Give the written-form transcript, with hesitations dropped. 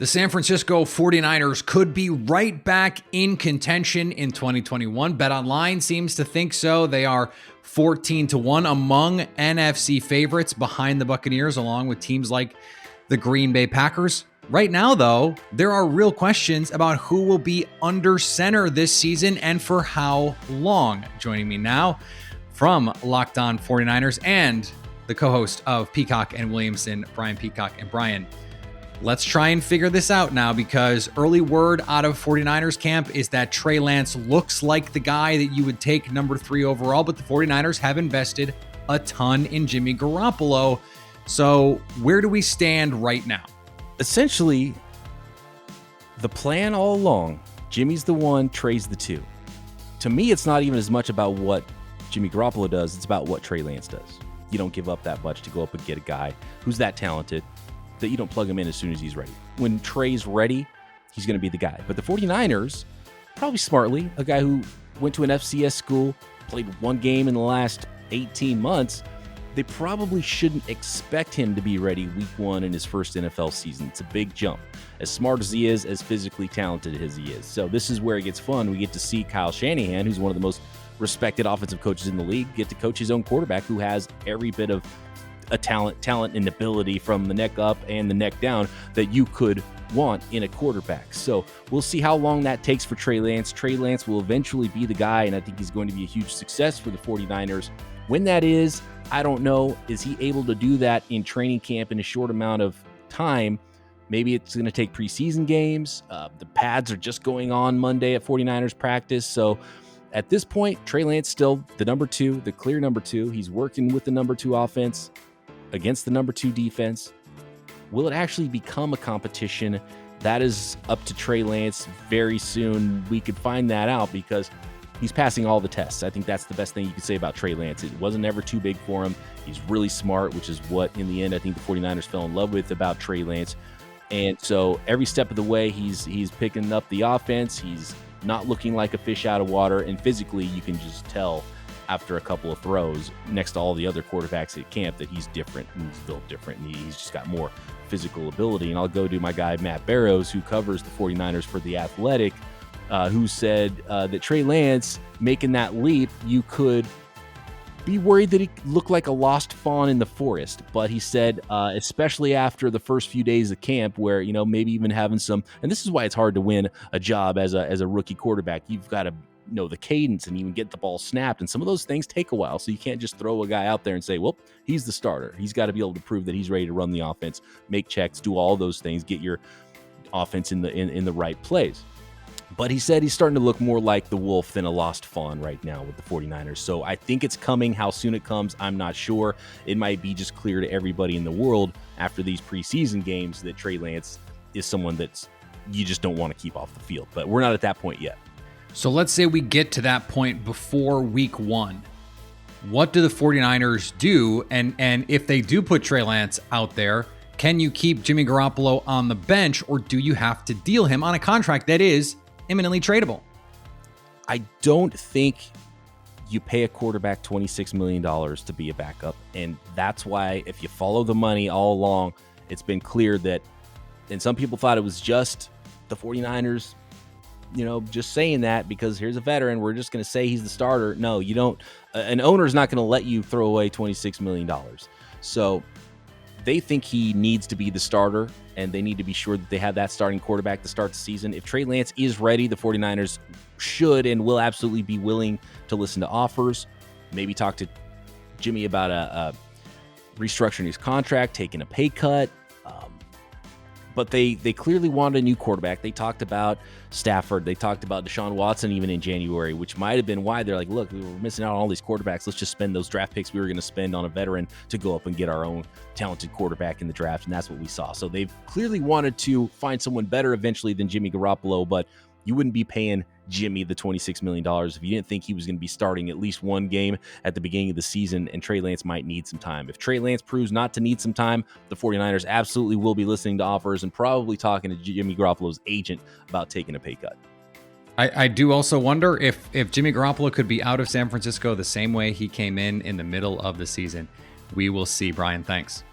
The San Francisco 49ers could be right back in contention in 2021. BetOnline seems to think so. They are 14-1 among NFC favorites behind the Buccaneers, along with teams like the Green Bay Packers. Right now, though, there are real questions about who will be under center this season and for how long. Joining me now from Locked On 49ers and the co-host of Peacock and Williamson, Brian Peacock. And Brian, let's try and figure this out now, because early word out of 49ers camp is that Trey Lance looks like the guy that you would take number 3 overall, but the 49ers have invested a ton in Jimmy Garoppolo. So where do we stand right now? Essentially, the plan all along, Jimmy's the 1, Trey's the 2. To me, it's not even as much about what Jimmy Garoppolo does, it's about what Trey Lance does. You don't give up that much to go up and get a guy who's that talented, that you don't plug him in as soon as he's ready. When Trey's ready, he's going to be the guy. But the 49ers, probably smartly, a guy who went to an FCS school, played one game in the last 18 months, they probably shouldn't expect him to be ready week 1 in his first NFL season. It's a big jump. As smart as he is, as physically talented as he is. So this is where it gets fun. We get to see Kyle Shanahan, who's one of the most respected offensive coaches in the league, get to coach his own quarterback who has every bit of a talent and ability from the neck up and the neck down that you could want in a quarterback. So we'll see how long that takes for Trey Lance. Trey Lance will eventually be the guy, and I think he's going to be a huge success for the 49ers. When that is, I don't know. Is he able to do that in training camp in a short amount of time? Maybe it's going to take preseason games. The pads are just going on Monday at 49ers practice. So at this point, Trey Lance still the number 2, the clear number 2. He's working with the number 2 offense against the number 2 defense. Will it actually become a competition? That is up to Trey Lance. Very soon we could find that out, because he's passing all the tests. I think that's the best thing you could say about Trey Lance. It wasn't ever too big for him. He's really smart, which is what, in the end, I think the 49ers fell in love with about Trey Lance. And so every step of the way, he's picking up the offense. He's not looking like a fish out of water. And physically, you can just tell after a couple of throws next to all the other quarterbacks at camp that he's different, and he's built different, and he's just got more physical ability. And I'll go to my guy, Matt Barrows, who covers the 49ers for The Athletic, who said that Trey Lance making that leap, you could be worried that he looked like a lost fawn in the forest. But he said, especially after the first few days of camp, where, you know, maybe even having some, and this is why it's hard to win a job as a rookie quarterback. You've got to know the cadence and even get the ball snapped. And some of those things take a while. So you can't just throw a guy out there and say, well, he's the starter. He's got to be able to prove that he's ready to run the offense, make checks, do all those things, get your offense in the right place. But he said he's starting to look more like the wolf than a lost fawn right now with the 49ers. So I think it's coming. How soon it comes, I'm not sure. It might be just clear to everybody in the world after these preseason games that Trey Lance is someone that's you just don't want to keep off the field. But we're not at that point yet. So let's say we get to that point before week 1. What do the 49ers do? And if they do put Trey Lance out there, can you keep Jimmy Garoppolo on the bench, or do you have to deal him on a contract that is imminently tradable? I don't think you pay a quarterback $26 million to be a backup. And that's why, if you follow the money all along, it's been clear that, and some people thought it was just the 49ers, you know, just saying that because here's a veteran, we're just going to say he's the starter. No, you don't. An owner's not going to let you throw away $26 million. So they think he needs to be the starter, and they need to be sure that they have that starting quarterback to start the season. If Trey Lance is ready, the 49ers should and will absolutely be willing to listen to offers, maybe talk to Jimmy about restructuring his contract, taking a pay cut. But they clearly wanted a new quarterback. They talked about Stafford. They talked about Deshaun Watson even in January, which might have been why they're like, look, we were missing out on all these quarterbacks. Let's just spend those draft picks we were going to spend on a veteran to go up and get our own talented quarterback in the draft. And that's what we saw. So they've clearly wanted to find someone better eventually than Jimmy Garoppolo, but you wouldn't be paying Jimmy the $26 million if you didn't think he was going to be starting at least one game at the beginning of the season, and Trey Lance might need some time. If Trey Lance proves not to need some time, the 49ers absolutely will be listening to offers and probably talking to Jimmy Garoppolo's agent about taking a pay cut. I do also wonder if Jimmy Garoppolo could be out of San Francisco the same way he came in the middle of the season. We will see. Brian, thanks.